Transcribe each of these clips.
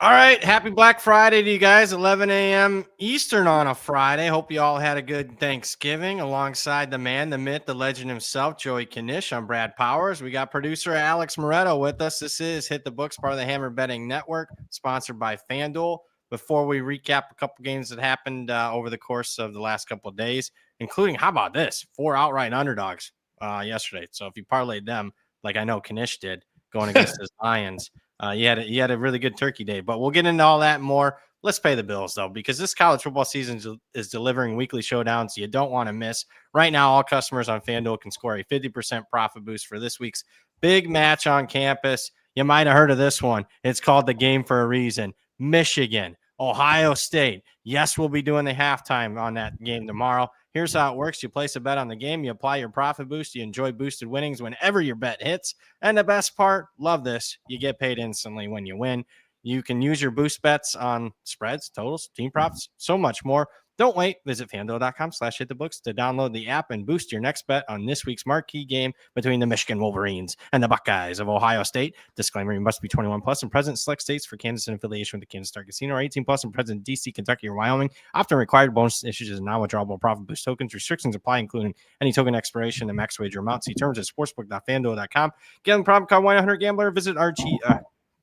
All right. Happy Black Friday to you guys. 11 a.m. Eastern on a Friday. Hope you all had a good Thanksgiving alongside the man, the myth, the legend himself, Joey Knish. I'm Brad Powers. We got producer Alex Moretto with us. This is Hit the Books, part of the Hammer Betting Network, sponsored by FanDuel. Before we recap a couple games that happened over the course of the last couple of days, including, how about this, 4 outright underdogs yesterday. So if you parlayed them, like I know Knish did, going against his Lions, you had a really good turkey day, but we'll get into all that and more. Let's pay the bills, though, because this college football season is delivering weekly showdowns you don't want to miss. Right now, all customers on FanDuel can score a 50% profit boost for this week's big match on campus. You might have heard of this one. It's called the game for a reason. Michigan, Ohio State. Yes, we'll be doing the halftime on that game tomorrow. Here's how it works. You place a bet on the game. You apply your profit boost. You enjoy boosted winnings whenever your bet hits. And the best part, love this, you get paid instantly when you win. You can use your boost bets on spreads, totals, team props, so much more. Don't wait. Visit FanDuel.com/hitthebooks to download the app and boost your next bet on this week's marquee game between the Michigan Wolverines and the Buckeyes of Ohio State. Disclaimer, you must be 21 plus and present in select states. For Kansas and affiliation with the Kansas Star Casino, or 18 plus and present in D.C., Kentucky, or Wyoming. Often required. Bonus issues is non-withdrawable profit boost tokens. Restrictions apply, including any token expiration and max wager amount. See terms at sportsbook.fanduel.com. Gambling problem, call 1-800-GAMBLER. Visit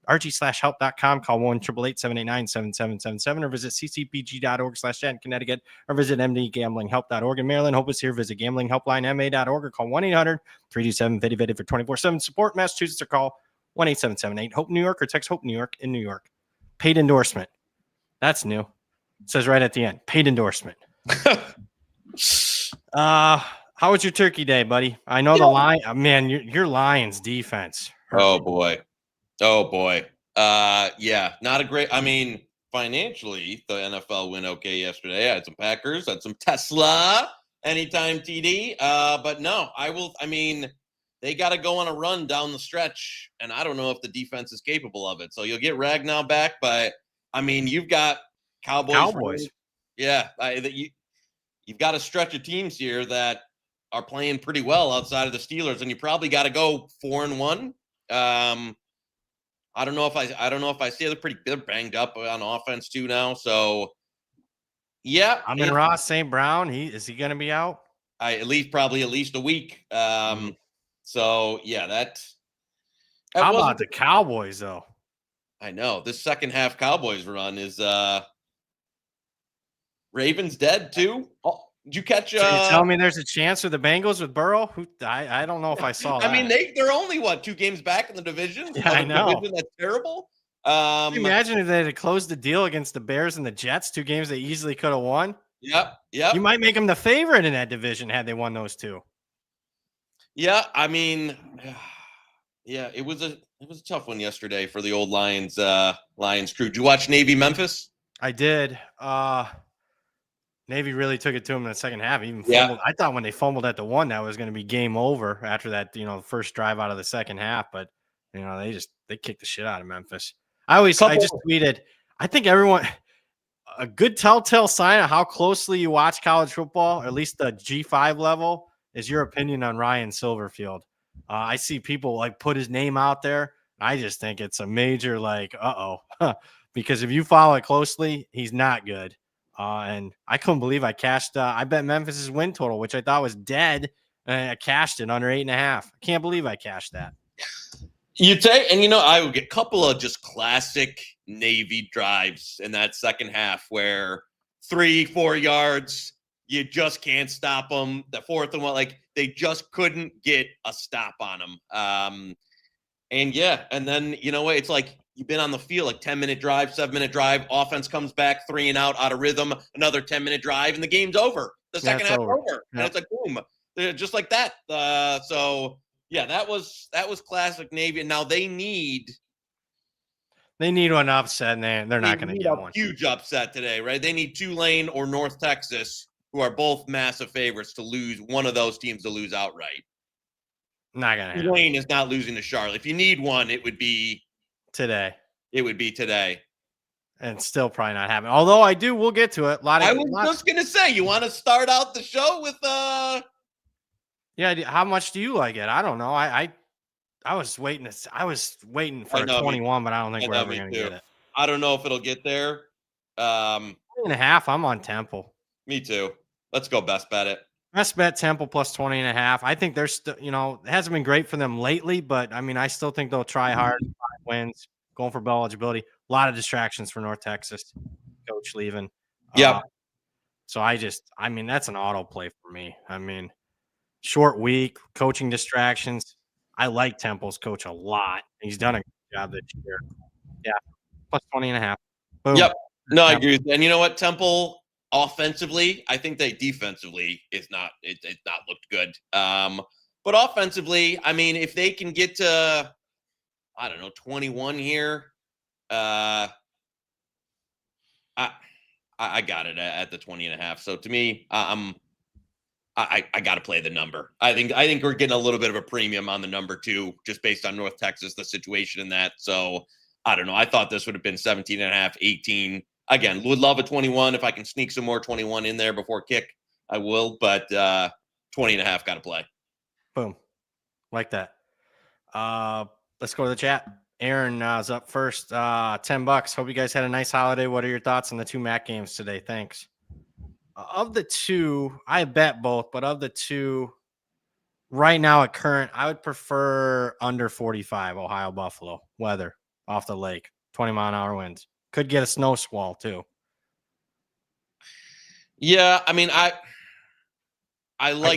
RG/help.com, call 1-888-979-7777, or visit ccpg.org/chat in Connecticut, or visit mdgamblinghelp.org in Maryland. Hope is here. Visit gamblinghelplinema.org, or call 1-800-327-5050 for 24/7 support. Massachusetts, or call 1-8778-HOPE New York, or text HOPE New York in New York. Paid endorsement. That's new. It says right at the end, paid endorsement. How was your turkey day, buddy? I know the line. Man, your Lions defense. Oh boy. Yeah, not a great. I mean, financially, the NFL went okay yesterday. I had some Packers, had some Tesla, anytime TD. But no, they got to go on a run down the stretch, and I don't know if the defense is capable of it. So you'll get Ragnow back, but I mean, you've got Cowboys. Yeah, you've got a stretch of teams here that are playing pretty well outside of the Steelers, and you probably got to go 4-1. I don't know if I see they're banged up on offense too now. So yeah, Ross St. Brown. Is he going to be out? At least a week. So yeah, how about the Cowboys though? I know this second half Cowboys run is Ravens dead too. Oh, did you catch? So you tell me there's a chance for the Bengals with Burrow? I don't know if I saw that. I mean, they're only 2 games back in the division. Yeah, I know. Division that's terrible. Can you imagine if they had closed the deal against the Bears and the Jets, 2 games they easily could have won. Yep. You might make them the favorite in that division had they won those 2. Yeah, I mean, yeah, it was a tough one yesterday for the old Lions crew. Did you watch Navy Memphis? I did. Navy really took it to him in the second half. Even fumbled. I thought when they fumbled at the 1, that was going to be game over after that, first drive out of the second half. But they kicked the shit out of Memphis. I just tweeted, I think everyone, a good telltale sign of how closely you watch college football, or at least the G5 level, is your opinion on Ryan Silverfield. I see people put his name out there. I just think it's a major because if you follow it closely, he's not good. And I couldn't believe I cashed. I bet Memphis's win total, which I thought was dead, and I cashed it under 8.5. I can't believe I cashed that. You'd say, and I would get a couple of just classic Navy drives in that second half where 3-4 yards, you just can't stop them. The fourth one, they just couldn't get a stop on them. And then it's like you've been on the field 10-minute drive, 7-minute drive, offense comes back 3 and out of rhythm, another 10-minute drive, and the game's over. The second half over. Yep. And it's boom, just like that. So yeah, that was classic Navy. And now they need an upset, and they're not going to get one. Huge upset today, right? They need Tulane or North Texas, who are both massive favorites, to lose, one of those teams to lose outright. Not gonna happen. Tulane is not losing to Charlotte. If you need one, it would be today. And still probably not happening. Although we'll get to it. I was just gonna say, you want to start out the show with Yeah, how much do you like it? I don't know. I was waiting for a 21, but I don't think we're ever gonna get it. I don't know if it'll get there. 20.5. I'm on Temple. Me too. Let's go best bet it. Best bet Temple plus 20.5. I think they're still, it hasn't been great for them lately, but I mean, I still think they'll try hard. 5 wins, going for bowl eligibility. A lot of distractions for North Texas. Coach leaving. Yep. So I mean, that's an auto play for me. I mean, short week, coaching distractions. I like Temple's coach a lot. He's done a good job this year. Yeah, plus 20.5. Boom. Yep. No, I agree with you. And you know what? Temple offensively, I think they defensively it's not looked good. But offensively, I mean, if they can get to 21 here, I got it at the 20.5. So to me, I got to play the number. I think we're getting a little bit of a premium on the number 2, just based on North Texas, the situation in that. So I don't know. I thought this would have been 17.5, 18. Again, would love a 21. If I can sneak some more 21 in there before kick, I will. But 20.5 got to play. Boom. Like that. Let's go to the chat. Aaron is up first. $10. Hope you guys had a nice holiday. What are your thoughts on the 2 MAC games today? Thanks. Of the 2, I bet both, but of the 2, right now at current, I would prefer under 45 Ohio Buffalo weather off the lake, 20-mile-an-hour winds. Could get a snow squall too. Yeah, I mean, I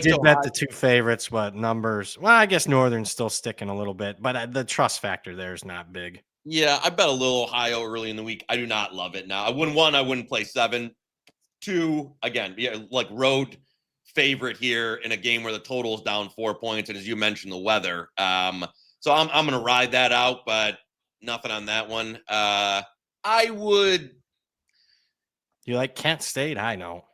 did bet the 2 favorites, but numbers. Well, I guess Northern's still sticking a little bit, but the trust factor there is not big. Yeah, I bet a little Ohio early in the week. I do not love it now. I wouldn't play 7. 2, again, yeah, like road favorite here in a game where the total is down 4 points, and as you mentioned, the weather. So I'm going to ride that out, but nothing on that one. I would. You like Kent State? I know.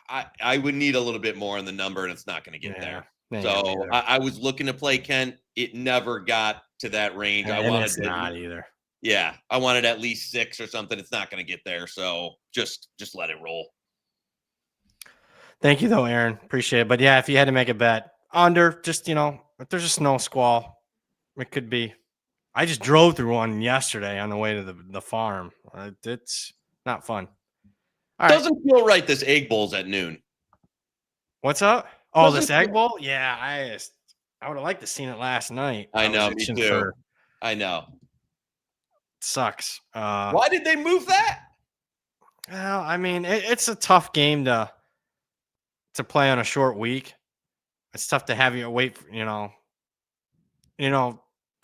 I would need a little bit more in the number, and it's not going to get there. So I was looking to play Kent. It never got to that range. It's not either. Yeah, I wanted at least 6 or something. It's not going to get there, so just let it roll. Thank you, though, Aaron. Appreciate it. But yeah, if you had to make a bet under, just if there's a snow squall, it could be. I just drove through one yesterday on the way to the farm. It's not fun. All right. Doesn't feel right. This Egg Bowl's at noon. What's up? Oh, this Egg Bowl? Yeah, I would have liked to seen it last night. I know, me too. I know. Sucks. Why did they move that? Well, I mean, it's a tough game to play on a short week. It's tough to have you wait for, and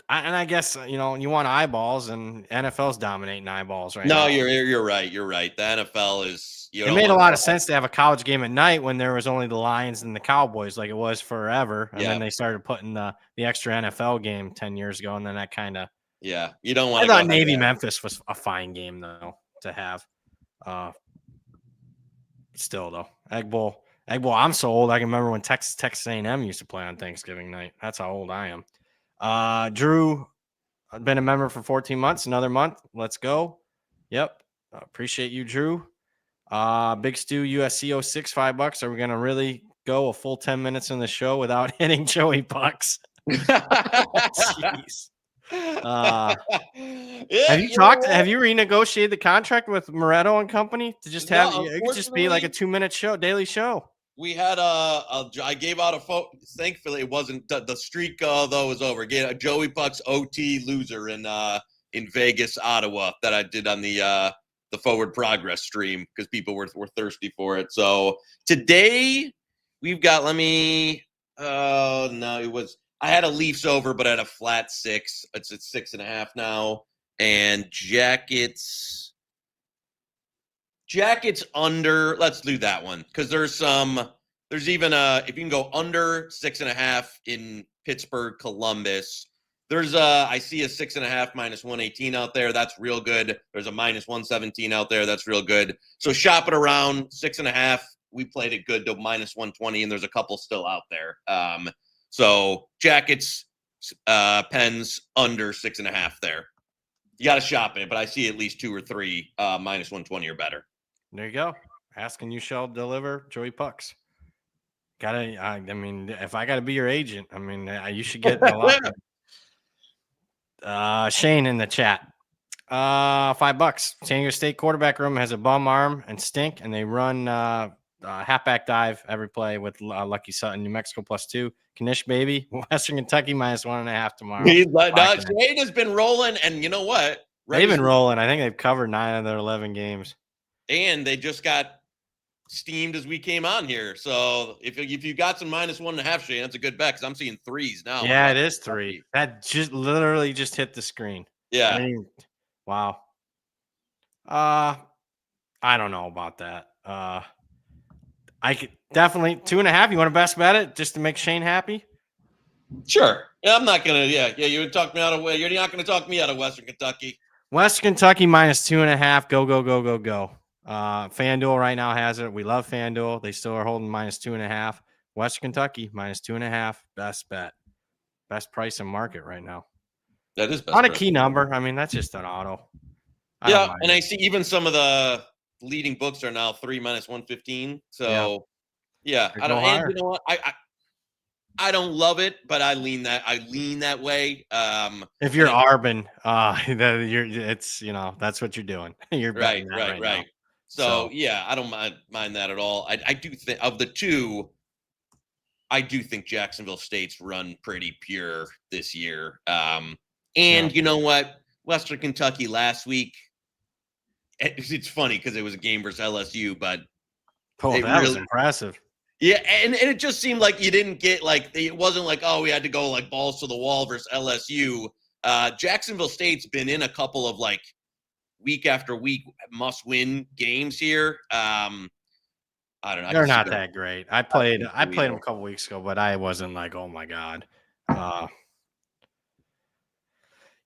I guess you want eyeballs, and NFL's dominating eyeballs right now. No, you're right. You're right. The NFL is. It made a lot of sense to have a college game at night when there was only the Lions and the Cowboys, like it was forever, and then they started putting the extra NFL game 10 years ago, and then that kind of. Yeah, you don't want. I thought Navy Memphis was a fine game though to have. Still though, Egg Bowl. I'm so old. I can remember when Texas-TexasA&M used to play on Thanksgiving night. That's how old I am. Drew, I've been a member for 14 months. Another month. Let's go. Yep. Appreciate you, Drew. Big Stu USC 06, $5. Are we gonna really go a full 10 minutes in the show without hitting Joey Bucks? Jeez. Have you renegotiated the contract with Moretto and company to just have it could just be like a 2-minute show, daily show? We had I gave out a photo. Thankfully, it wasn't the streak though was over. Get a Joey Bucks OT loser in Vegas, Ottawa that I did on the Forward Progress stream because people were thirsty for it. So today we've got. I had a Leafs over, but I had a flat 6. It's at 6.5 now. And Jackets under. Let's do that one because there's even if you can go under 6.5 in Pittsburgh, Columbus. There's I see a 6.5 minus 118 out there. That's real good. There's a minus 117 out there. That's real good. So shop it around 6.5. We played it good to minus 120, and there's a couple still out there. So Jackets, Pens under 6.5 there. You got to shop it, but I see at least 2 or 3 minus 120 or better. There you go. Ask and you shall deliver. Joey Pucks. I mean, if I got to be your agent, I mean, you should get a lot. Shane in the chat. $5. San Diego State quarterback room has a bum arm and stink, and they run halfback dive every play with Lucky Sutton. New Mexico +2. Knish baby. Western Kentucky -1.5 tomorrow. Shane has been rolling, and you know what? They've been rolling. I think they've covered 9 of their 11 games. And they just got steamed as we came on here. So if you got some -1.5, Shane, that's a good bet because I'm seeing 3s now. Yeah, it is 3. That just literally just hit the screen. Yeah. Wow. I don't know about that. I could definitely 2.5. You want to best bet it just to make Shane happy? Sure. Yeah, I'm not gonna. Yeah. You would talk me out of. You're not gonna talk me out of Western Kentucky. Western Kentucky -2.5. Go. FanDuel right now has it. We love FanDuel. They still are holding -2.5. Western Kentucky -2.5. Best bet. Best price in market right now. That is best not a key number. I mean, that's just an auto. Yeah, and I see even some of the leading books are now 3 -115. So yeah, I don't. And you know what? I don't love it, but I lean that way. If you're Arbin, it's that's what you're doing. You're right. Now. So yeah, I don't mind that at all. I do think of the two, I do think Jacksonville State's run pretty pure this year. And you know what? Western Kentucky last week, it's funny because it was a game versus LSU, but that was impressive. Yeah, and it just seemed like you didn't get it wasn't like, oh, we had to go balls to the wall versus LSU. Jacksonville State's been in a couple of week after week must-win games here. I don't know. They're not that great. I played them a couple weeks ago, but I wasn't oh my God.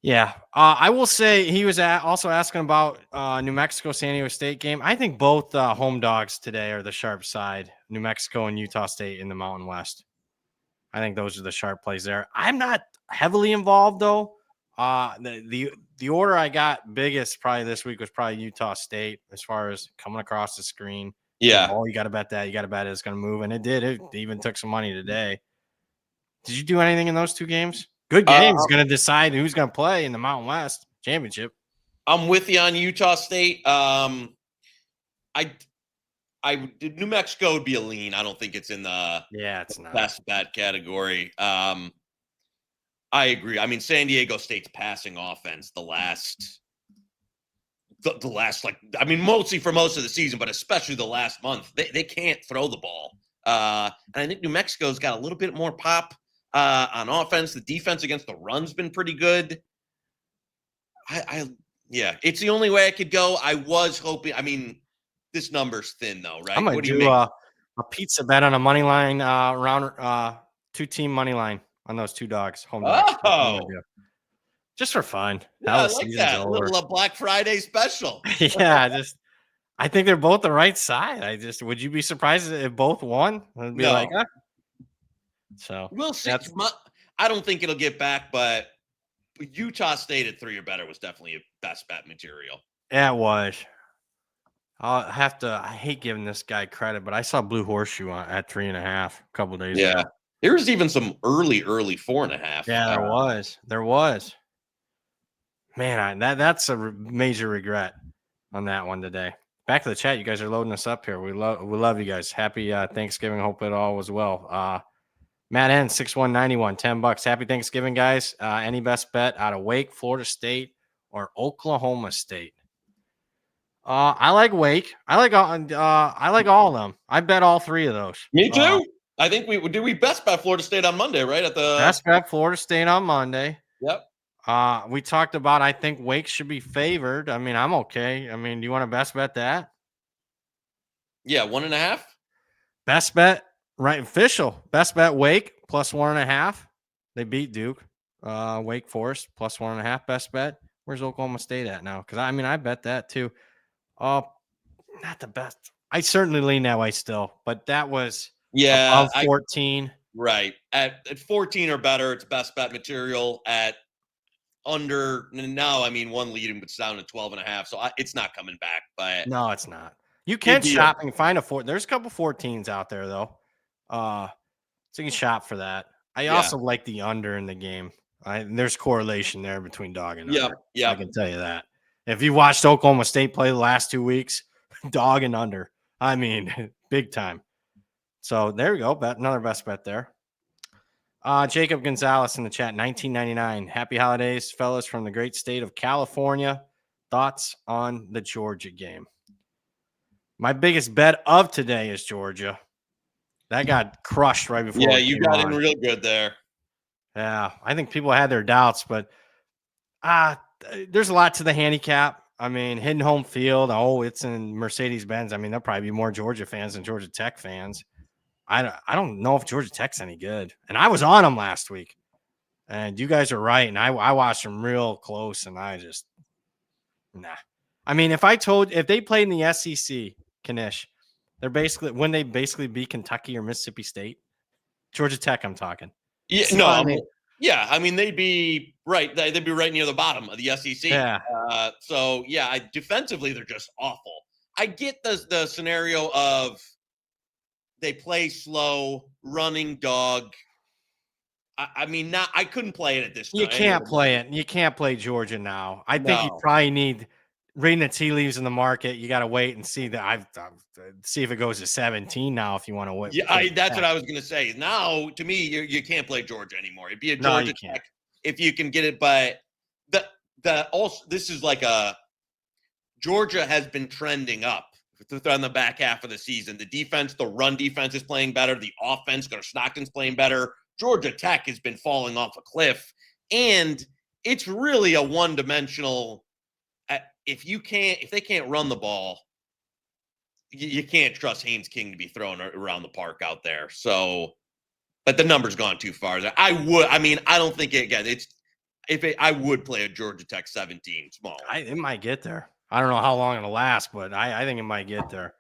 Yeah, I will say he was also asking about New Mexico San Diego State game. I think both home dogs today are the sharp side. New Mexico and Utah State in the Mountain West. I think those are the sharp plays there. I'm not heavily involved though. The order I got biggest probably this week was probably Utah State as far as coming across the screen. Yeah. Oh, you got to bet that. You got to bet it's going to move, and it did. It even took some money today. Did you do anything in those two games? Good games going to decide who's going to play in the Mountain West Championship. I'm with you on Utah State. New Mexico would be a lean. I don't think it's in the it's not best bet category. I agree. I mean, San Diego State's passing offense the last mostly for most of the season, but especially the last month, they can't throw the ball. And I think New Mexico's got a little bit more pop on offense. The defense against the run's been pretty good. It's the only way I could go. I was hoping. I mean, this number's thin though, right? I'm gonna do a pizza bet on a money line round 2-team money line on those two dogs. Home dogs. Just for fun. Yeah, I like that. A little Black Friday special. I think they're both the right side. Would you be surprised if both won? I'd be So we'll see. I don't think it'll get back, but Utah State at 3 or better was definitely a best bet material. Yeah, it was. I hate giving this guy credit, but I saw Blue Horseshoe at 3.5 a couple days ago. There's even some early 4.5. Yeah, there was. Man, that's a major regret on that one today. Back to the chat. You guys are loading us up here. We love you guys. Happy Thanksgiving. Hope it all was well. Matt N 6191, $10. Happy Thanksgiving, guys. Any best bet out of Wake, Florida State, or Oklahoma State? I like Wake. I like all of them. I bet all 3 of those. Me too. I think we best bet Florida State on Monday, right? Best bet Florida State on Monday. Yep. We talked about, I think Wake should be favored. I mean, I'm okay. I mean, do you want to best bet that? Yeah, 1.5. Best bet, right? Official. Best bet Wake +1.5. They beat Duke. Wake Forest +1.5. Best bet. Where's Oklahoma State at now? Because I bet that too. Not the best. I certainly lean that way still, but that was above 14. Right. At 14 or better, it's best bet material. At under now, I mean, one leading, but it's down to 12.5. So it's not coming back. But no, it's not. You can shop and find a 4. There's a couple 14s out there though. So you can shop for that. I also like the under in the game. There's correlation there between dog and under. Yeah. I can tell you that. If you watched Oklahoma State play the last 2 weeks, dog and under. I mean, big time. So there we go. Another best bet there. Jacob Gonzalez in the chat, 1999. Happy holidays, fellas, from the great state of California. Thoughts on the Georgia game? My biggest bet of today is Georgia. That got crushed right before. Yeah, you got in real good there. Yeah, I think people had their doubts, but there's a lot to the handicap. I mean, hitting home field. Oh, it's in Mercedes-Benz. I mean, there'll probably be more Georgia fans than Georgia Tech fans. I don't know if Georgia Tech's any good. And I was on them last week. And you guys are right. And I watched them real close, and I just nah. I mean, if they played in the SEC, Knish, wouldn't they basically be Kentucky or Mississippi State? Georgia Tech, I'm talking. Yeah, so, no, I mean, yeah, I mean they'd be right. They'd be right near the bottom of the SEC. Yeah. So yeah, defensively they're just awful. I get the scenario of they play slow, running dog. I mean, I couldn't play it at this time. You can't play it. You can't play Georgia now. I think you probably need reading the tea leaves in the market. You got to wait and see see if it goes to 17 now. If you want to wait, yeah, that's what I was going to say. Now, to me, you can't play Georgia anymore. It'd be a Georgia Tech if you can get it. But this is like Georgia has been trending up on the back half of the season. The defense, the run defense is playing better. The offense, Gunnar Stockton's playing better. Georgia Tech has been falling off a cliff, and it's really a one-dimensional. If they can't run the ball, you can't trust Haynes King to be thrown around the park out there. So, but the number's gone too far. I don't think I would play a Georgia Tech 17 small. It might get there. I don't know how long it'll last, but I think it might get there.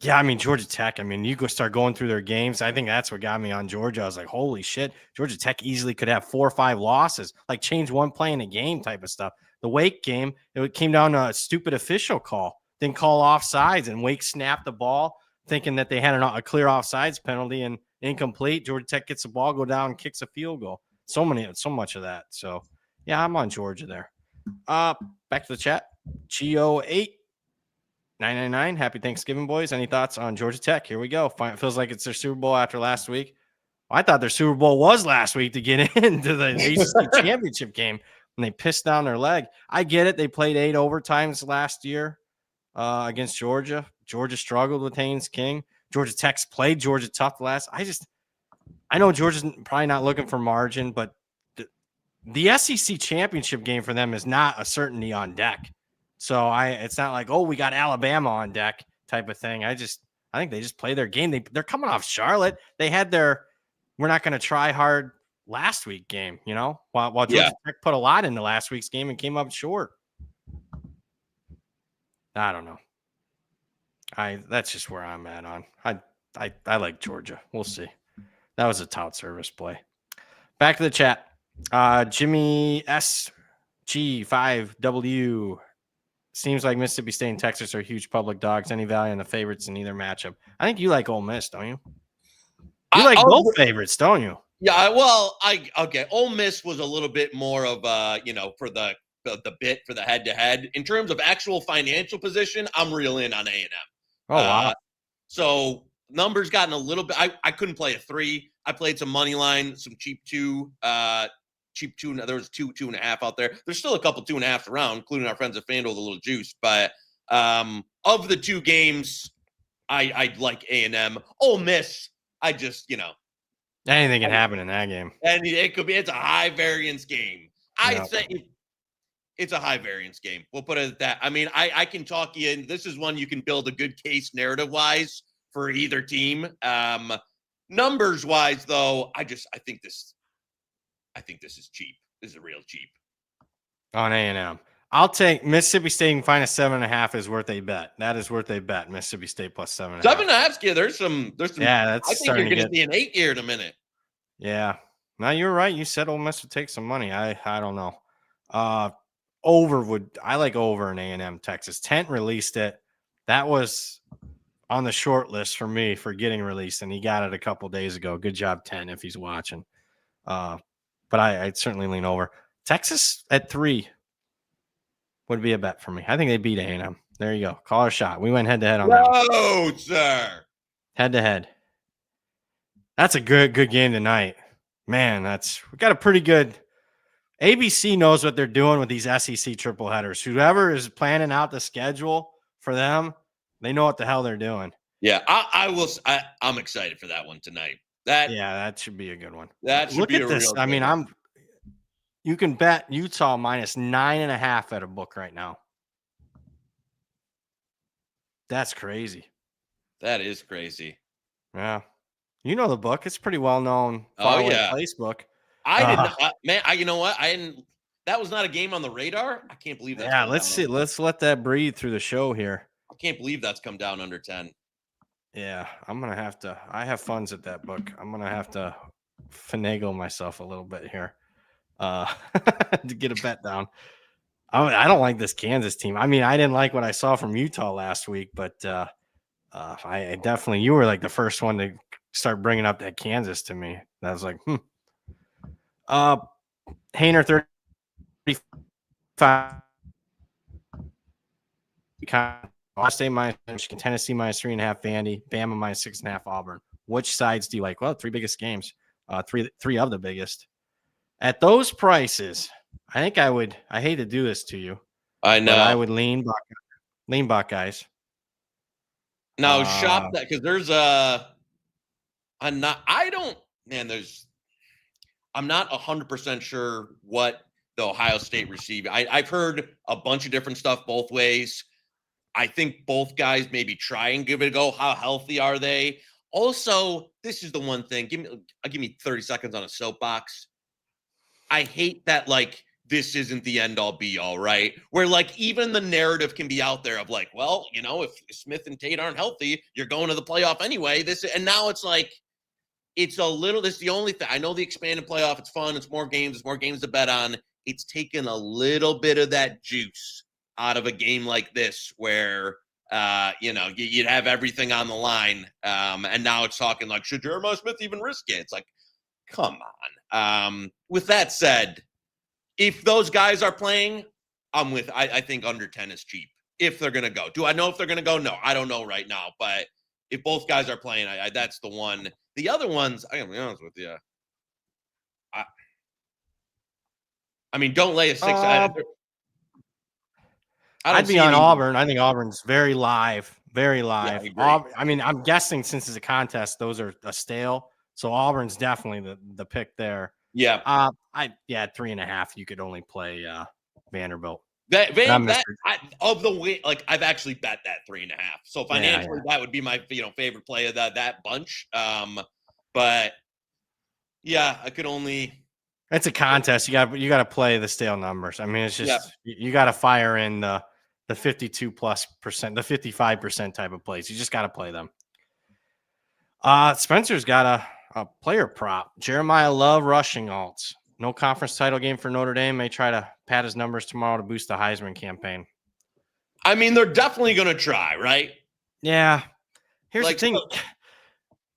Yeah, I mean, Georgia Tech, I mean, you go start going through their games. I think that's what got me on Georgia. I was like, holy shit, Georgia Tech easily could have 4 or 5 losses, like change one play in a game type of stuff. The Wake game, it came down to a stupid official call. Didn't call offsides, and Wake snapped the ball thinking that they had a clear offsides penalty and incomplete. Georgia Tech gets the ball, go down, and kicks a field goal. So much of that. So, yeah, I'm on Georgia there. Back to the chat. Geo8. 999. Happy Thanksgiving, boys. Any thoughts on Georgia Tech? Here we go. It feels like it's their Super Bowl after last week. I thought their Super Bowl was last week to get into the ACC championship game, and they pissed down their leg. I get it. They played 8 overtimes last year against Georgia. Georgia struggled with Haynes King. Georgia Tech's played Georgia tough last. I know Georgia's probably not looking for margin, but the SEC championship game for them is not a certainty on deck. So it's not like, oh, we got Alabama on deck type of thing. I think they just play their game. They're coming off Charlotte. They had their we're not going to try hard last week game, while Georgia Tech put a lot into last week's game and came up short. I don't know. That's just where I'm at on. I like Georgia. We'll see. That was a tout service play. Back to the chat. Jimmy SG5W. Seems like Mississippi State and Texas are huge public dogs. Any value in the favorites in either matchup? I think you like Ole Miss, don't you? You like both favorites, don't you? Yeah, well, okay. Ole Miss was a little bit more of for the bit for the head-to-head. In terms of actual financial position, I'm real in on A&M. Oh, wow. So numbers gotten a little bit. I couldn't play a 3. I played some money line, some cheap 2. There was 2.5 out there. There's still a couple 2.5s around, including our friends at FanDuel with a little juice. But of the 2 games, I like A&M. Ole Miss, anything can happen in that game. And it's a high variance game. I'd say it's a high variance game. We'll put it at that. I mean, I can talk you in. This is one you can build a good case narrative wise for either team. Numbers wise, though, I think this is cheap. This is real cheap. On A&M. I'll take Mississippi State and find a 7.5 is worth a bet. That is worth a bet. Mississippi State plus 7.5. 7.5. Yeah, there's some. Yeah, that's. I think you're going to see an 8 here in a minute. Yeah. No, you're right. You said Ole Miss would take some money. I don't know. I like over in A&M Texas. Tent released it. That was on the short list for me for getting released, and he got it a couple days ago. Good job, Tent, if he's watching. But I'd certainly lean over. Texas at 3. would be a bet for me. I think they beat A&M. There you go. Call our shot. We went head-to-head on that one. No, sir. Head-to-head. That's a good game tonight. Man, we got a pretty good – ABC knows what they're doing with these SEC triple headers. Whoever is planning out the schedule for them, they know what the hell they're doing. Yeah, I'm excited for that one tonight. That should be a good one. Look at this. I mean, you can bet Utah minus 9.5 at a book right now. That's crazy. That is crazy. Yeah. You know the book. It's pretty well known. Place book. You know what? That was not a game on the radar. I can't believe that. Yeah, let's see. Let's let that breathe through the show here. I can't believe that's come down under 10. Yeah, I'm going to have to. I have funds at that book. I'm going to have to finagle myself a little bit here to get a bet down. I don't like this Kansas team. I mean, I didn't like what I saw from Utah last week, but I definitely, you were like the first one to start bringing up that Kansas to me. I was like, Hainer 35. Ohio State minus Michigan, Tennessee minus 3.5, Vandy, Bama minus 6.5, Auburn. Which sides do you like? Well, 3 biggest games, three of the biggest. At those prices, I think I would. I hate to do this to you. I know. But I would lean Buckeyes. Now shop that because there's I'm not 100% sure what the Ohio State receiver. I've heard a bunch of different stuff both ways. I think both guys maybe try and give it a go. How healthy are they? Also, this is the one thing. Give me 30 seconds on a soapbox. I hate that this isn't the end all be all, right? Where even the narrative can be out there of well, if Smith and Tate aren't healthy, you're going to the playoff anyway. And now it's it's a little, this is the only thing. I know the expanded playoff, it's fun, it's more games to bet on. It's taken a little bit of that juice out of a game like this where, you'd have everything on the line. And now it's talking should Jeremiah Smith even risk it? It's come on. With that said, if those guys are playing, I think under 10 is cheap if they're going to go. Do I know if they're going to go? No, I don't know right now. But if both guys are playing, that's the one. The other ones, I gotta be honest with you. I mean, don't lay a 6. I'd be on Auburn. I think Auburn's very live. Very live. Yeah, I mean, I'm guessing since it's a contest, those are a stale. So Auburn's definitely the pick there. Yeah. 3.5. You could only play Vanderbilt. Of the way, I've actually bet that 3.5. So financially, that would be my favorite play of that bunch. But yeah, I could only. It's a contest. You got to play the stale numbers. I mean, it's just you got to fire in the 52+%, the 55% type of plays. You just got to play them. Spencer's got a player prop. Jeremiah Love rushing alts. No conference title game for Notre Dame. May try to pad his numbers tomorrow to boost the Heisman campaign. I mean, they're definitely going to try, right? Yeah. Here's the thing.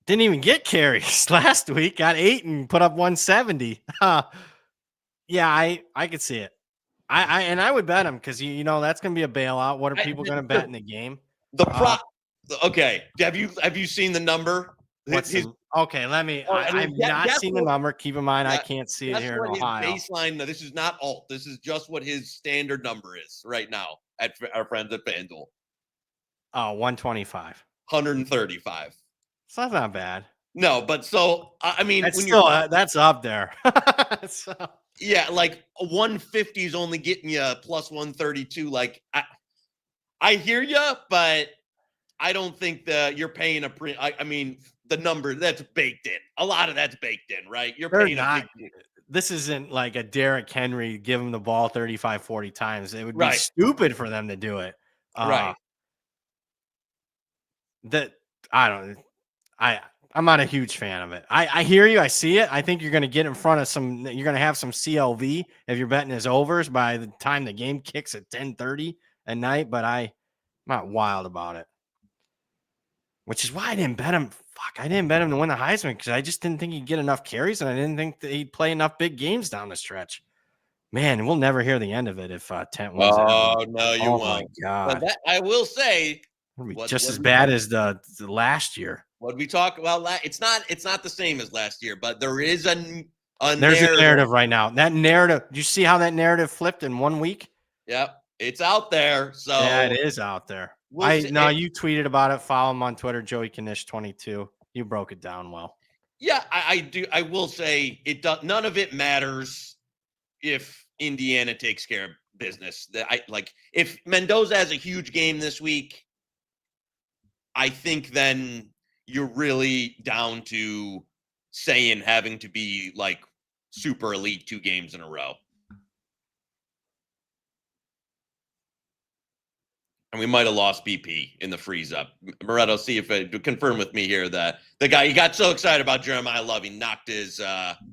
Didn't even get carries last week. Got 8 and put up 170. Yeah, I could see it. I would bet him because that's going to be a bailout. What are people going to bet in the game? The prop. Okay. Have you seen the number? Okay, let me. I've not seen the number. Keep in mind, I can't see it here in Ohio. Baseline. No, this is not alt. This is just what his standard number is right now at our friends at FanDuel. 125. 135. So that's not bad. No, but so I mean, that's still that's up there. So. Yeah, 150 is only getting you plus 132. I hear you, but I don't think you're paying a pre. I mean, the number that's baked in. A lot of that's baked in, right? You're paying not. This isn't like a Derrick Henry give him the ball 35, 40 times. It would be stupid for them to do it. Right. I'm not a huge fan of it. I hear you. I see it. I think you're going to get in front of you're going to have some CLV if you're betting his overs by the time the game kicks at 10:30 at night, but I'm not wild about it. Which is why I didn't bet him. I didn't bet him to win the Heisman because I just didn't think he'd get enough carries and I didn't think that he'd play enough big games down the stretch. Man, we'll never hear the end of it if Tent wins. Oh no, you won't. My God, That, I will say, it'll be just as bad as the last year. What we talk about, it's not the same as last year, but there is a there's a narrative right now. That narrative, do you see how that narrative flipped in 1 week? Yep, it's out there. So yeah, it is out there. You tweeted about it. Follow him on Twitter, Joey Knish 22. You broke it down well. Yeah, I do. I will say it does. None of it matters if Indiana takes care of business. If Mendoza has a huge game this week, I think then you're really down to saying having to be like super elite 2 games in a row. And we might have lost BP in the freeze up. Moretto, see if it confirm with me here that the guy you got so excited about Jeremiah Love, he knocked his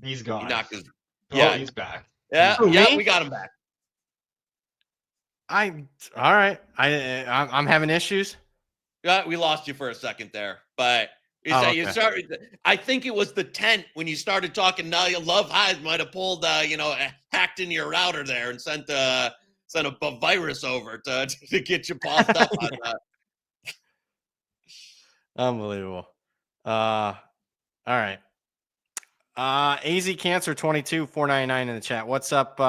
he's gone. He knocked his He's back. Yeah, we got him back. All right. I'm having issues. Yeah, we lost you for a second there, but you started. I think it was the tent when you started talking. Now you Love Highs might have pulled, hacked in your router there and sent a virus over to get you paused up on that. Unbelievable. All right. AZ Cancer 22 499 in the chat. What's up?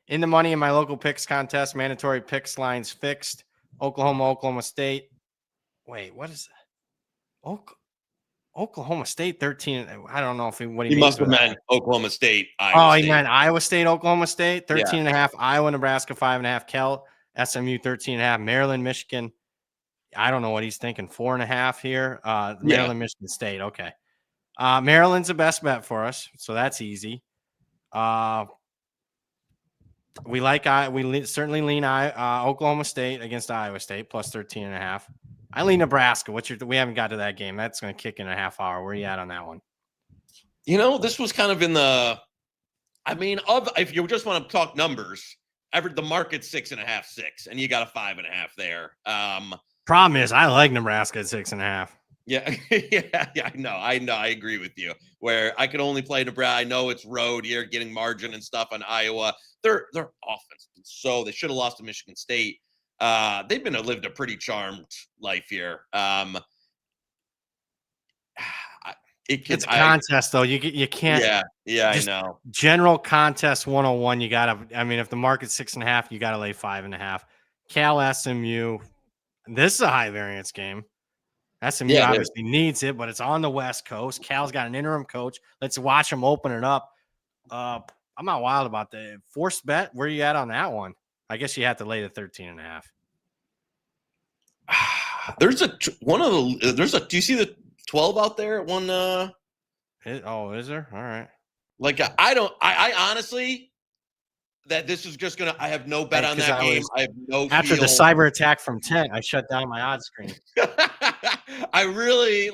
In the money in my local picks contest. Mandatory picks lines fixed. Oklahoma State. Wait, what is that? Oklahoma State 13. I don't know if he must have meant Oklahoma State. Iowa State. He meant Iowa State, Oklahoma State 13.5. Iowa, Nebraska 5.5. Cal, SMU 13.5. Maryland, Michigan. I don't know what he's thinking. 4.5 here. Maryland, Michigan State. Okay. Maryland's the best bet for us, so that's easy. We certainly lean Oklahoma State against Iowa State plus 13.5. I lean Nebraska. We haven't got to that game. That's going to kick in a half hour. Where are you at on that one? This was kind of in the. If you just want to talk numbers, the market's 6.5, 6, and you got a 5.5 there. Problem is, I like Nebraska at 6.5. Yeah, I know. I agree with you. Where I could only play Nebraska. I know it's road here, getting margin and stuff on Iowa. Their offense, so they should have lost to Michigan State. They've lived a pretty charmed life here. It's a contest, though. You can't. Yeah, I know. General contest 101. You gotta. If the market's 6.5, you gotta lay 5.5. Cal, SMU. This is a high variance game. SMU obviously needs it, but it's on the West Coast. Cal's got an interim coach. Let's watch them open it up. I'm not wild about the forced bet. Where are you at on that one? I guess you have to lay the 13.5. There's do you see the 12 out there? One. Is there? All right. I honestly, that this is just gonna. I have no bet on that game. I have no. After the cyber attack from 10, I shut down my odds screen. I really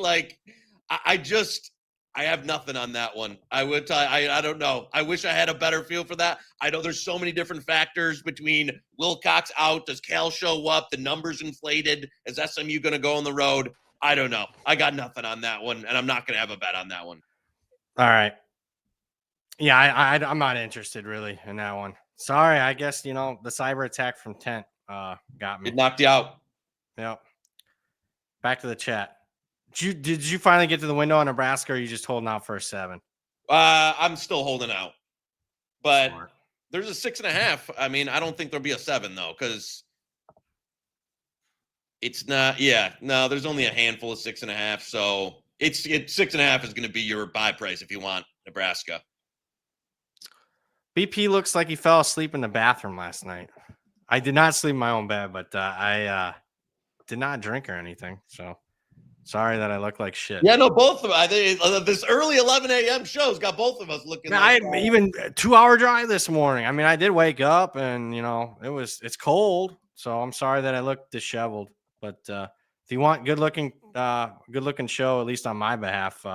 I have nothing on that one. I would tell you, I don't know. I wish I had a better feel for that. I know there's so many different factors between Wilcox out. Does Cal show up? The numbers inflated. Is SMU going to go on the road? I don't know. I got nothing on that one, and I'm not going to have a bet on that one. All right. Yeah, I'm not interested really in that one. Sorry, I guess, the cyber attack from Tent got me. It knocked you out. Yep. Back to the chat. Did you finally get to the window on Nebraska, or are you just holding out for a 7? I'm still holding out. But Smart. There's a 6.5. I don't think there'll be a 7, though, because it's not. Yeah, no, there's only a handful of 6.5. So it's 6.5 is going to be your buy price if you want Nebraska. BP looks like he fell asleep in the bathroom last night. I did not sleep in my own bed, but I did not drink or anything. So sorry that I look like shit. Yeah, no, both of them. I think this early 11 a.m. show's got both of us looking. I had even a 2-hour drive this morning. I did wake up and, it's cold. So I'm sorry that I look disheveled. But if you want good looking show, at least on my behalf,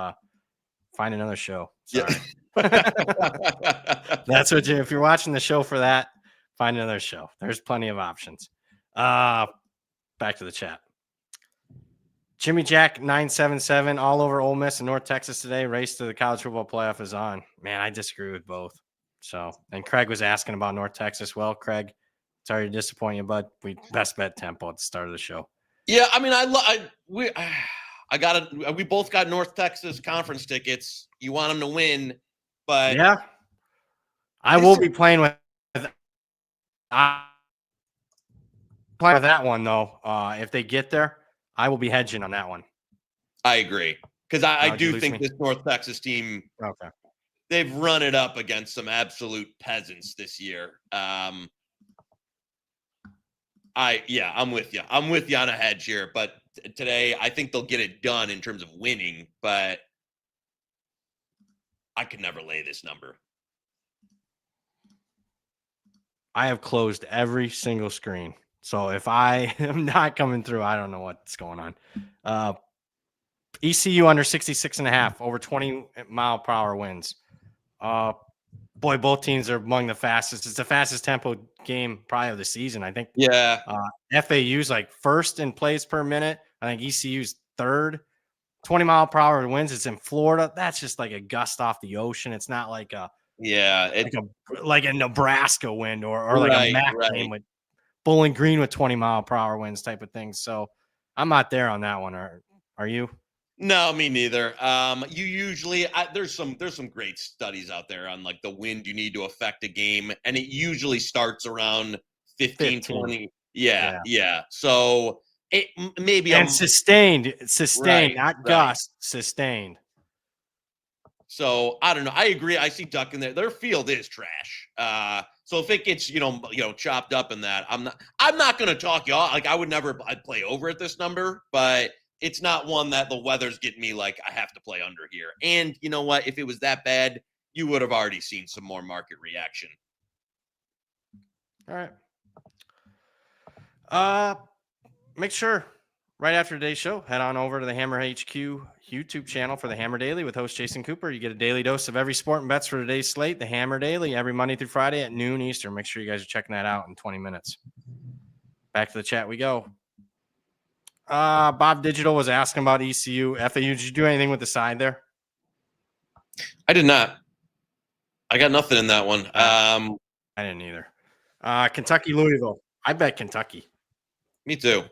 find another show. Sorry. Yeah. That's what if you're watching the show for that, find another show. There's plenty of options. Back to the chat. Jimmy Jack 977 all over Ole Miss and North Texas today. Race to the college football playoff is on. Man, I disagree with both. So, and Craig was asking about North Texas. Well, Craig, sorry to disappoint you, but we best bet tempo at the start of the show. Yeah, I mean, we both got North Texas conference tickets. You want them to win, but yeah, I will be playing with that one though. If they get there, I will be hedging on that one. I agree because I do think me? this North Texas team. Okay. They've run it up against some absolute peasants this year. I'm with you. I'm with you on a hedge here, but today I think they'll get it done in terms of winning, but I could never lay this number. I have closed every single screen. So if I am not coming through, I don't know what's going on. ECU under 66.5, over 20-mile-per-hour winds. Boy, both teams are among the fastest. It's the fastest tempo game probably of the season, I think. Yeah. FAU's like first in plays per minute. I think ECU's third. 20-mile-per-hour winds. It's in Florida. That's just like a gust off the ocean. It's not like a like a Nebraska wind or like a MAC game with Bowling Green with 20-mile-per-hour winds type of thing. So I'm not there on that one. Are you? No, me neither. You usually there's some great studies out there on like the wind you need to affect a game, and it usually starts around 15. 20. Yeah. So it maybe and sustained, right, not gust, sustained. So I don't know. I agree. I see Duck in there. Their field is trash. So if it gets chopped up in that, I'm not going to talk you off. Like I'd play over at this number, but it's not one that the weather's getting me like I have to play under here. And you know what? If it was that bad, you would have already seen some more market reaction. All right. Make sure right after today's show, head on over to the Hammer HQ YouTube channel for the Hammer Daily with host Jason Cooper. You get a daily dose of every sport and bets for today's slate, the Hammer Daily, every Monday through Friday at noon Eastern. Make sure you guys are checking that out in 20 minutes. Back to the chat we go. Bob Digital was asking about ECU. FAU, did you do anything with the side there? I did not. I got nothing in that one. I didn't either. Kentucky, Louisville. I bet Kentucky. Me too.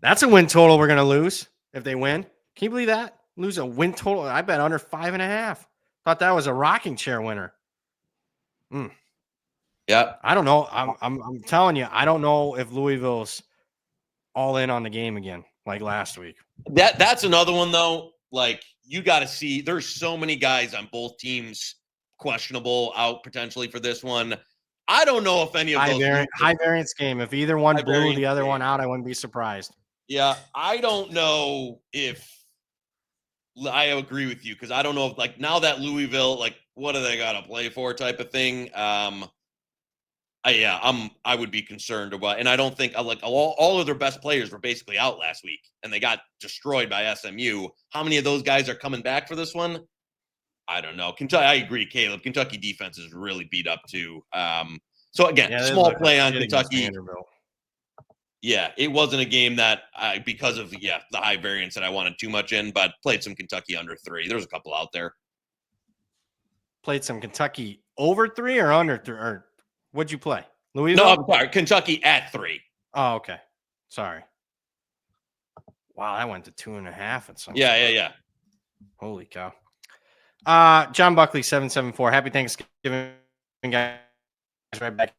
That's a win total we're going to lose if they win. Can you believe that? Lose a win total. I bet under 5.5. Thought that was a rocking chair winner. Yeah. I don't know. I'm telling you, I don't know if Louisville's all in on the game again like last week. That's another one though. Like you got to see, there's so many guys on both teams questionable out potentially for this one. I don't know if any of those high variance game. If either one blew the other one out, I wouldn't be surprised. Yeah, I don't know if I agree with you because I don't know if like now that Louisville, like what do they got to play for type of thing. I would be concerned about, and I don't think like all of their best players were basically out last week and they got destroyed by SMU. How many of those guys are coming back for this one? I don't know. Kentucky, I agree, Caleb. Kentucky defense is really beat up too. So again, small play on Kentucky. Yeah, it wasn't a game that because of the high variance that I wanted too much in, but played some Kentucky under 3. There's a couple out there. Played some Kentucky over 3 or under 3, or what'd you play? Louisville? No, I'm sorry, Kentucky at 3. Oh, okay. Sorry. Wow, that went to 2.5 at some. Yeah. Holy cow. John Buckley 774. Happy Thanksgiving, guys. Right back.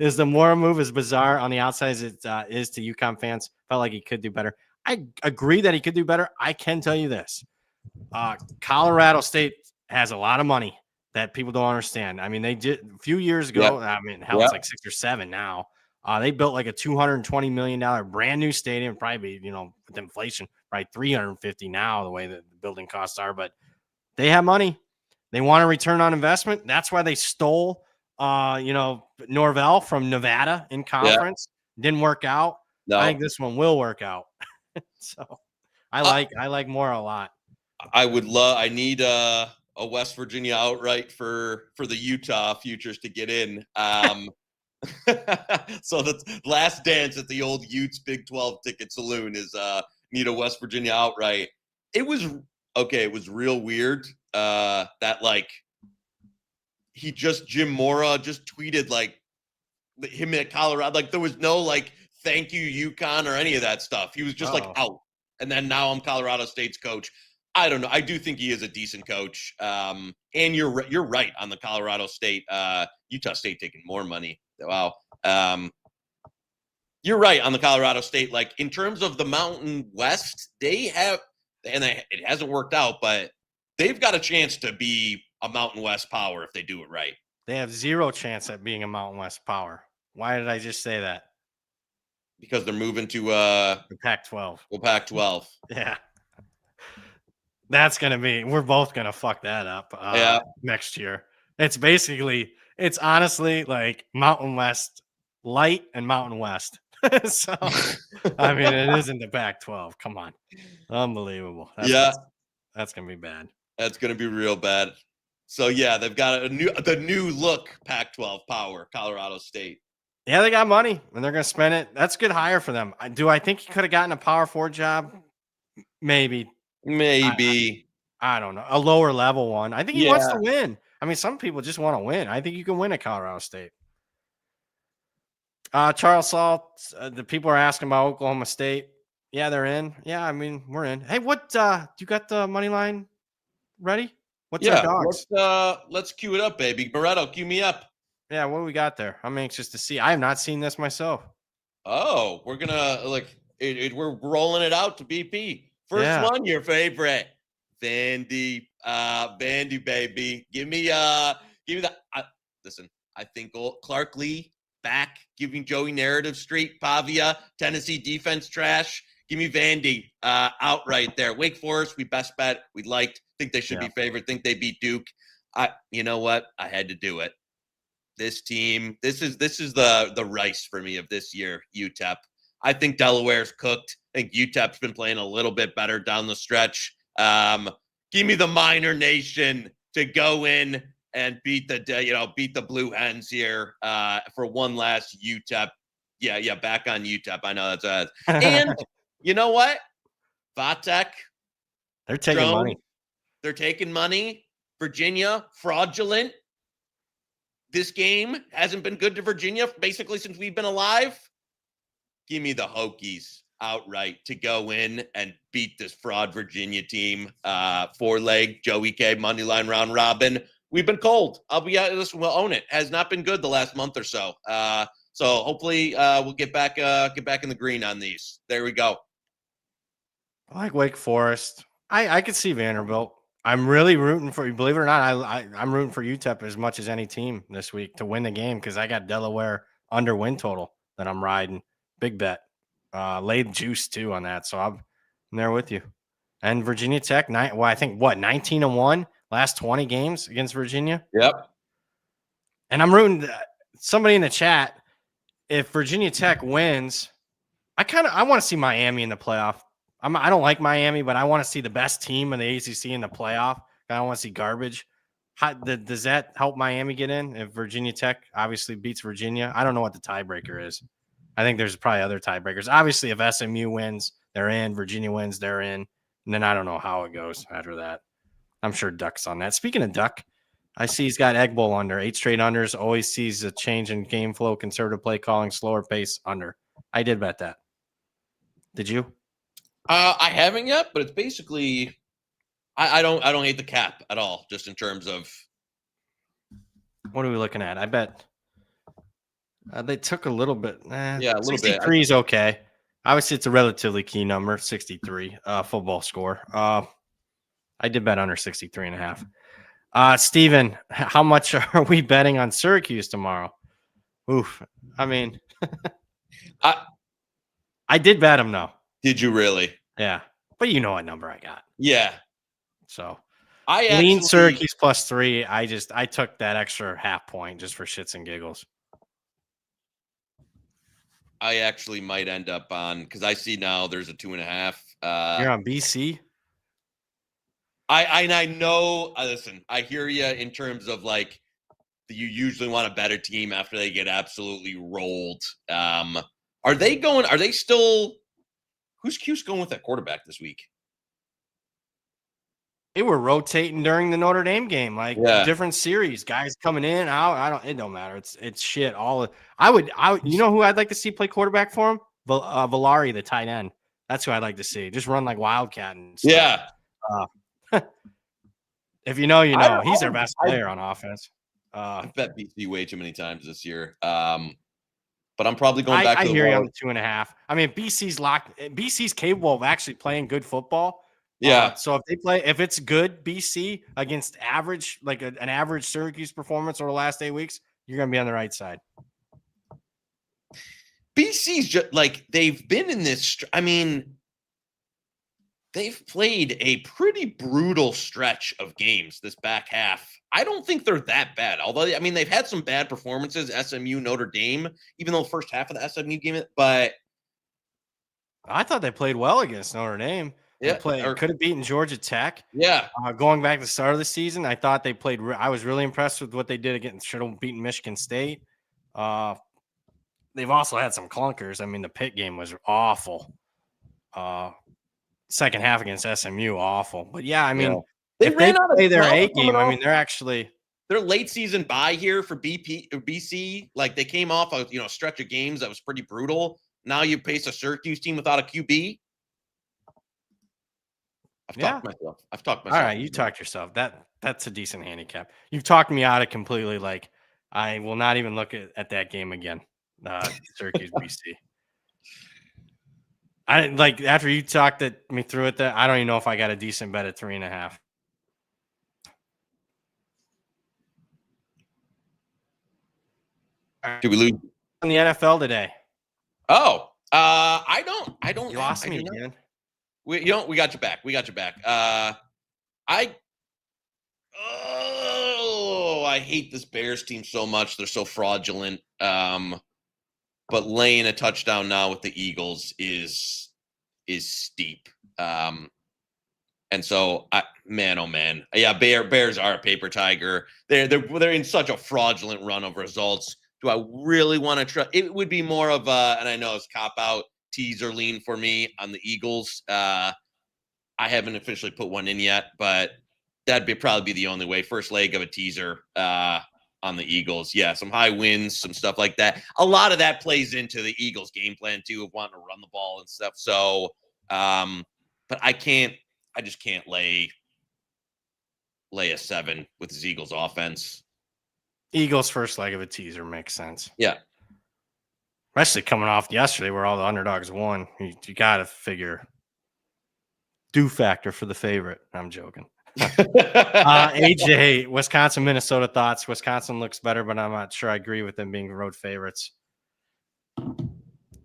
Is the Mora move as bizarre on the outside as it is to UConn fans? Felt like he could do better. I agree that he could do better. I can tell you this. Colorado State has a lot of money that people don't understand. I mean, they did a few years ago. Yep. I mean, hell, it's like 6 or 7 now. They built like a $220 million brand new stadium, probably, with inflation, right? 350 now, the way that the building costs are, but they have money. They want a return on investment. That's why they stole, Norvell from Nevada in conference. Didn't work out. No. I think this one will work out. So I like Mora a lot. I need a West Virginia outright for the Utah futures to get in. So the last dance at the old Utes Big 12 ticket saloon is need a West Virginia outright. It was okay, it was real weird that like Jim Mora just tweeted like him at Colorado. Like there was no like thank you UConn or any of that stuff. He was just like out. And then now I'm Colorado State's coach. I don't know. I do think he is a decent coach. And you're right on the Colorado State, Utah State taking more money. Wow. You're right on the Colorado State. Like in terms of the Mountain West, they have, and it hasn't worked out, but they've got a chance to be a Mountain West power if they do it right. They have zero chance at being a Mountain West power. Why did I just say that? Because they're moving to the Pac-12. Well, Pac-12. Yeah. That's going to be, we're both going to fuck that up next year. It's honestly like Mountain West light and Mountain West. So, I mean, it isn't the Pac-12. Come on. Unbelievable. That's going to be bad. That's going to be real bad. So, yeah, they've got the new look Pac-12 power, Colorado State. Yeah, they got money, and they're going to spend it. That's a good hire for them. Do I think he could have gotten a Power 4 job? Maybe. I don't know. A lower level one. I think he wants to win. I mean, some people just want to win. I think you can win at Colorado State. Charles Salt, the people are asking about Oklahoma State. Yeah, they're in. Yeah, I mean, we're in. Hey, what you got the money line ready? What's our dogs? Let's cue it up, baby. Moretto, cue me up. Yeah, what do we got there? I'm anxious to see. I have not seen this myself. Oh, we're gonna we're rolling it out to BP. First one, your favorite. Vandy, baby. Give me the listen, I think Clark Lee back, giving Joey narrative street, Pavia, Tennessee defense trash. Give me Vandy outright there. Wake Forest, we best bet. We liked. Think they should be favored. Think they beat Duke. You know what? I had to do it. This team, this is the Rice for me of this year, UTEP. I think Delaware's cooked. I think UTEP's been playing a little bit better down the stretch. Give me the Minor Nation to go in and beat the Blue Hens here for one last UTEP. Yeah, back on UTEP. I know that's and you know what? Vatek. They're taking money. They're taking money. Virginia, fraudulent. This game hasn't been good to Virginia basically since we've been alive. Give me the Hokies outright to go in and beat this fraud Virginia team. 4-leg, Joey K, money line round robin. We've been cold. Listen, we'll own it. Has not been good the last month or so. So hopefully we'll get back in the green on these. There we go. I like Wake Forest. I could see Vanderbilt. I'm really rooting for you. Believe it or not, I'm rooting for UTEP as much as any team this week to win the game because I got Delaware under win total that I'm riding. Big bet. Laid juice too on that. So I'm there with you. And Virginia Tech, 19-1 last 20 games against Virginia. Yep. And I'm rooting somebody in the chat. If Virginia Tech wins, I want to see Miami in the playoff. I don't like Miami, but I want to see the best team in the ACC in the playoff. I don't want to see garbage. Does that help Miami get in if Virginia Tech obviously beats Virginia? I don't know what the tiebreaker is. I think there's probably other tiebreakers. Obviously, if SMU wins, they're in. Virginia wins, they're in. And then I don't know how it goes after that. I'm sure Duck's on that. Speaking of Duck, I see he's got Egg Bowl under. 8 straight unders. Always sees a change in game flow, conservative play calling, slower pace under. I did bet that. Did you? I haven't yet, but it's basically I don't hate the cap at all, just in terms of what are we looking at? I bet they took a little bit. A little 63 bit. 63 is okay. Obviously, it's a relatively key number, 63 football score. I did bet under 63.5. Steven, how much are we betting on Syracuse tomorrow? Oof. I mean, I did bet him, though. Did you really? Yeah. But you know what number I got. Yeah. So I lean Syracuse +3. I took that extra half point just for shits and giggles. I actually might end up on because I see now there's a 2.5. You're on BC. I know. Listen, I hear you in terms of like you usually want a better team after they get absolutely rolled. Are they still? Who's Cuse going with that quarterback this week? They were rotating during the Notre Dame game, like different series, guys coming in, out. It don't matter. It's shit. You know who I'd like to see play quarterback for him? Valari, the tight end. That's who I'd like to see. Just run like Wildcat and stuff. Yeah. If you know, you know. He's their best player on offense. I bet BC way too many times this year. But I'm probably going back to the hear you on the 2.5. I mean, BC's locked. BC's capable of actually playing good football. Yeah. So if it's good BC against average, like an average Syracuse performance over the last 8 weeks, you're going to be on the right side. BC's just like they've been in this. I mean, they've played a pretty brutal stretch of games this back half. I don't think they're that bad. Although, I mean, they've had some bad performances, SMU, Notre Dame, even though the first half of the SMU game, but I thought they played well against Notre Dame. Yeah, could have beaten Georgia Tech. Yeah. Going back to the start of the season, I thought they played. I was really impressed with what they did against. Should have beaten Michigan State. They've also had some clunkers. I mean, the Pitt game was awful. Second half against SMU, awful. But yeah, I mean, they if they play their A game, I mean, they're late season bye here for BC. Like they came off a stretch of games that was pretty brutal. Now you face a Syracuse team without a QB. I've talked myself. All right, you talked yourself. That's a decent handicap. You've talked me out of completely. Like I will not even look at that game again. Syracuse BC. I like after you talked me through it. That I don't even know if I got a decent bet at 3.5. Did we lose in the NFL today? Oh, I don't. You lost me again. We got you back. I hate this Bears team so much. They're so fraudulent. But laying a touchdown now with the Eagles is steep. And so oh man. Yeah, Bears are a paper tiger. They're in such a fraudulent run of results. Do I really want to try? It would be more of and I know it's cop-out, teaser lean for me on the Eagles. I haven't officially put one in yet, but that'd probably be the only way. First leg of a teaser on the Eagles. Yeah, some high wins, some stuff like that. A lot of that plays into the Eagles game plan too, of wanting to run the ball and stuff. So, but I just can't lay a 7 with this Eagles offense. Eagles first leg of a teaser makes sense. Yeah. Especially coming off yesterday where all the underdogs won. You got to figure do factor for the favorite. I'm joking. AJ, Wisconsin, Minnesota thoughts. Wisconsin looks better, but I'm not sure I agree with them being road favorites.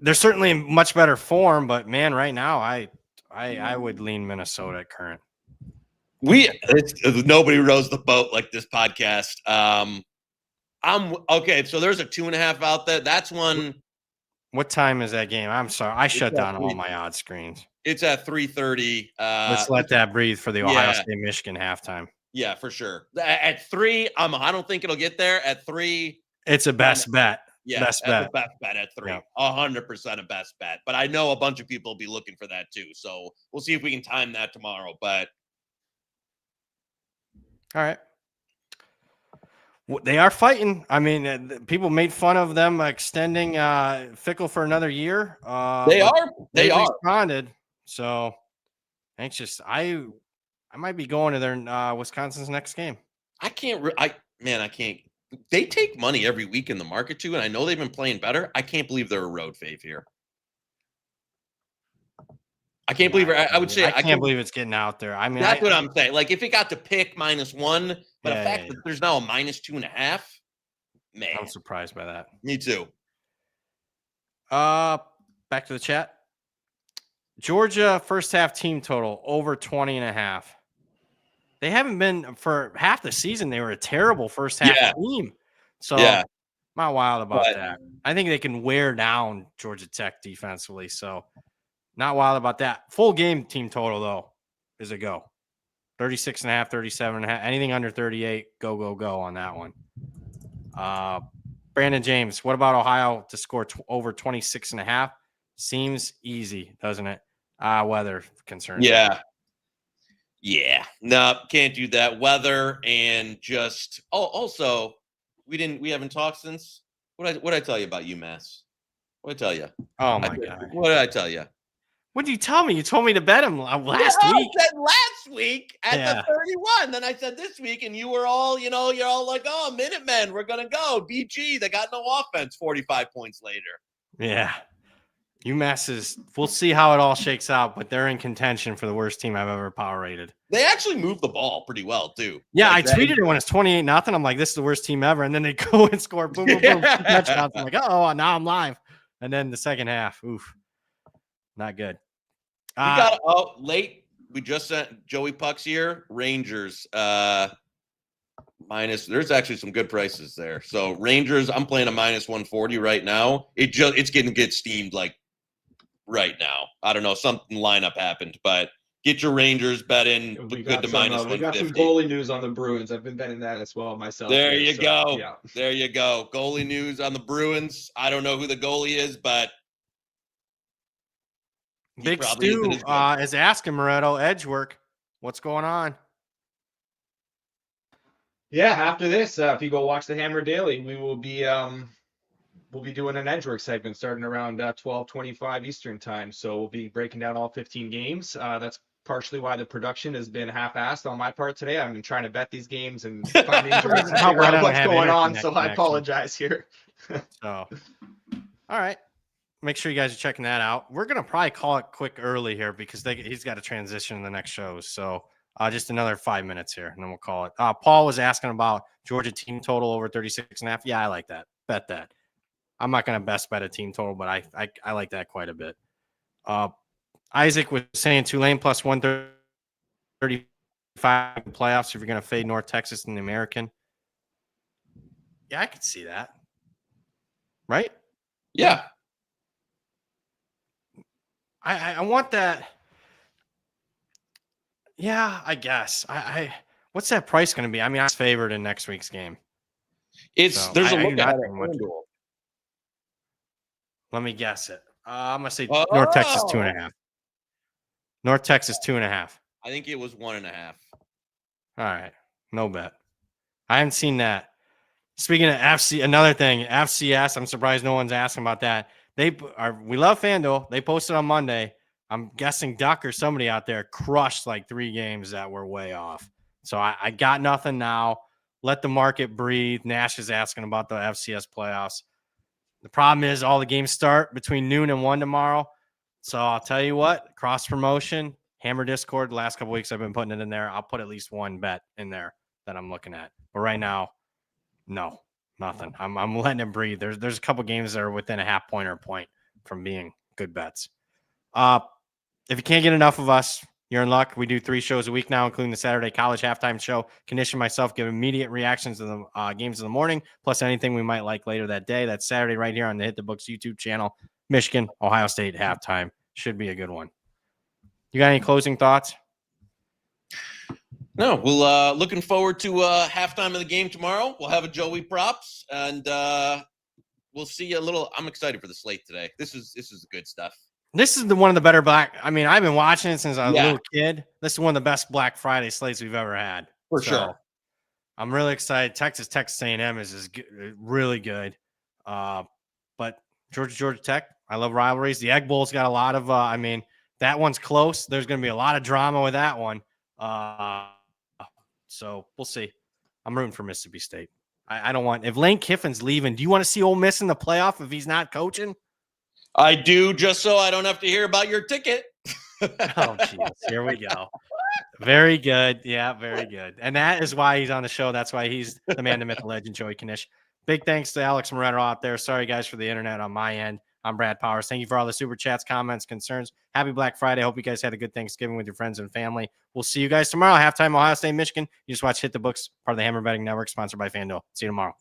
They're certainly in much better form, but man, right now I would lean Minnesota at current. Nobody rows the boat like this podcast. I'm okay. So there's a 2.5 out there. That's one. What time is that game? I'm sorry, I shut down all my odd screens. It's at 3:30. Let's let that breathe for the Ohio State Michigan halftime. Yeah, for sure. At 3, I don't think it'll get there. At 3, it's a best bet. Yeah, best bet. A best bet at 3. 100% a best bet. But I know a bunch of people will be looking for that too. So we'll see if we can time that tomorrow. But all right. They are fighting. I mean, people made fun of them extending Fickle for another year. They are. Responded. So anxious. I might be going to their Wisconsin's next game. I can't. They take money every week in the market too, and I know they've been playing better. I can't believe they're a road fave here. I can't believe. I would say I can't believe it's getting out there. I mean, that's what I'm saying. Like if it got to pick -1, but the fact that there's now a -2.5, man, I'm surprised by that. Me too. Back to the chat. Georgia first half team total over 20.5. They haven't been for half the season. They were a terrible first half team. So I'm not wild about that. I think they can wear down Georgia Tech defensively. So not wild about that. Full game team total, though, is a go. 36.5, 37.5. Anything under 38, go on that one. Brandon James, what about Ohio to score over 26.5? Seems easy, doesn't it? Weather concerns. Yeah. Yeah, no, can't do that. Weather and just also we haven't talked since what I tell you about UMass? What did I tell you? Oh my God. What did I tell you? What did you tell me? You told me to bet him last week. I said last week at the 31. Then I said this week, and you were all, you're all like, oh, Minutemen, we're gonna go. BG, they got no offense. 45 points later. Yeah. UMass we'll see how it all shakes out, but they're in contention for the worst team I've ever power rated. They actually moved the ball pretty well, too. Yeah, I tweeted it when it's 28-0. I'm like, this is the worst team ever. And then they go and score boom, boom, boom, touchdowns. I'm like, oh, now I'm live. And then the second half, oof, not good. We got late. We just sent Joey Pucks here. Rangers minus. There's actually some good prices there. So Rangers, I'm playing a minus 140 right now. It's getting steamed like right now. I don't know, something lineup happened, but get your Rangers bet in. Good to minus 150. We got some goalie news on the Bruins. I've been betting that as well myself. There you go. Yeah. There you go. Goalie news on the Bruins. I don't know who the goalie is, but Big Stu is asking Moretto, edge work. What's going on? Yeah, after this, if you go watch the Hammer Daily, we will be doing an edge work segment starting around 12:25 Eastern time. So we'll be breaking down all 15 games. That's partially why the production has been half-assed on my part today. I've been trying to bet these games and find injuries and figure out what's going on. So I apologize here. All right. Make sure you guys are checking that out. We're going to probably call it quick early here because he's got to transition in the next shows. So just another 5 minutes here, and then we'll call it. Paul was asking about Georgia team total over 36.5. Yeah, I like that. Bet that. I'm not going to best bet a team total, but I like that quite a bit. Isaac was saying Tulane plus 135 playoffs if you're going to fade North Texas in the American. Yeah, I could see that. Right? Yeah. I want that. Yeah, I guess. What's that price going to be? I mean, I'm favored in next week's game. There's a look at it. Let me guess it. I'm going to say North Texas 2.5. North Texas 2.5. I think it was 1.5. All right. No bet. I haven't seen that. Speaking of another thing, FCS, I'm surprised no one's asking about that. We love FanDuel. They posted on Monday. I'm guessing Duck or somebody out there crushed like 3 games that were way off. So I got nothing now. Let the market breathe. Nash is asking about the FCS playoffs. The problem is all the games start between noon and 1 tomorrow. So I'll tell you what, cross promotion, Hammer Discord, the last couple weeks I've been putting it in there. I'll put at least one bet in there that I'm looking at. But right now, no. Nothing. I'm letting it breathe. There's a couple games that are within a half point or a point from being good bets. If you can't get enough of us, you're in luck. We do 3 shows a week now, including the Saturday college halftime show. Knish and myself give immediate reactions to the games of the morning, plus anything we might like later that day. That's Saturday right here on the Hit the Books YouTube channel. Michigan, Ohio State halftime. Should be a good one. You got any closing thoughts? No, we'll looking forward to halftime of the game tomorrow. We'll have a Joey props, and we'll see a little. I'm excited for the slate today. This is the good stuff. This is one of the better I've been watching it since I was a little kid. This is one of the best Black Friday slates we've ever had. For sure. I'm really excited. Texas-A&M is really good. But Georgia Tech, I love rivalries. The Egg Bowl's got a lot of, that one's close. There's going to be a lot of drama with that one. So we'll see. I'm rooting for Mississippi State. I don't want – if Lane Kiffin's leaving, do you want to see Ole Miss in the playoff if he's not coaching? I do, just so I don't have to hear about your ticket. Oh, jeez. Here we go. Very good. Yeah, very good. And that is why he's on the show. That's why he's the man, the myth, the legend, Joey Knish. Big thanks to Alex Moretto out there. Sorry, guys, for the internet on my end. I'm Brad Powers. Thank you for all the super chats, comments, concerns. Happy Black Friday. Hope you guys had a good Thanksgiving with your friends and family. We'll see you guys tomorrow. Halftime, Ohio State, Michigan. You just watch Hit the Books, part of the Hammer Betting Network, sponsored by FanDuel. See you tomorrow.